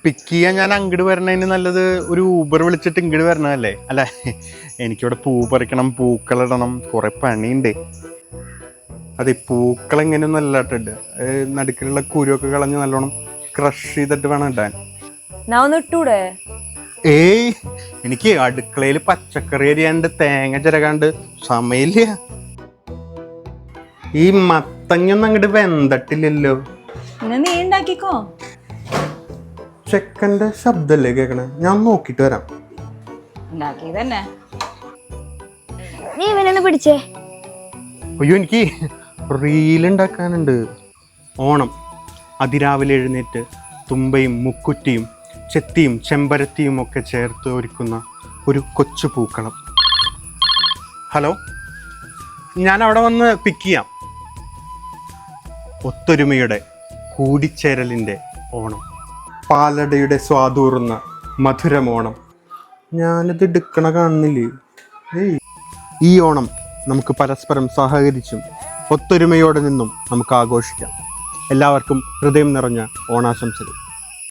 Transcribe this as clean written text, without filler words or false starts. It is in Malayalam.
പിക്ക് ചെയ്യാൻ ഞാൻ അങ്ങോട്ട് വരണതിന് നല്ലത് ഒരു ഊബർ വിളിച്ചിട്ട് ഇങ്ങോട്ട് വരണതല്ലേ? അല്ല, എനിക്കിവിടെ പൂ പറിക്കണം, പൂക്കളിടണം, കുറെ പണിയുണ്ട്. അതെ, പൂക്കൾ എങ്ങനെയൊന്നും അല്ലാട്ടുണ്ട്. നടുക്കിലുള്ള കുരുവൊക്കെ കളഞ്ഞ് നല്ലോണം ക്രഷ് ചെയ്തിട്ട് വേണം ഇടാൻ. ഏയ്, എനിക്ക് അടുക്കളയിൽ പച്ചക്കറി അരിയാണ്ട് തേങ്ങ ചിരകാണ്ട് സമയില്ല. ഈ മത്തങ്ങൊന്നും അങ്ങോട്ട് വെന്തട്ടില്ലല്ലോ. നീ ഉണ്ടാക്കിക്കോ. ചെക്കന്റെ ശബ്ദല്ലേ കേക്കണേ? ഞാൻ നോക്കിട്ട് വരാം. നീ ഇവനൊന്ന് പിടിച്ചേ. അയ്യോ, എനിക്ക് റീലുണ്ടാക്കാനുണ്ട്. ഓണം അതിരാവിലെ എഴുന്നേറ്റ് തുമ്പയും മുക്കുറ്റിയും ചെത്തിയും ചെമ്പരത്തിയും ഒക്കെ ചേർത്ത് ഒരുക്കുന്ന ഒരു കൊച്ചു പൂക്കളം. ഹലോ, ഞാൻ അവിടെ വന്ന് പിക്ക് ചെയ്യാം. ഒത്തൊരുമയുടെ കൂടിച്ചേരലിൻ്റെ ഓണം, പാലടയുടെ സ്വാദൂറുന്ന മധുരമോണം. ഞാനിത് എടുക്കണ കാണുന്നില്ലേ? ഈ ഓണം നമുക്ക് പരസ്പരം സഹകരിച്ചും ഒത്തൊരുമയോടെ നിന്നും നമുക്ക് ആഘോഷിക്കാം. എല്ലാവർക്കും ഹൃദയം നിറഞ്ഞ ഓണാശംസകൾ.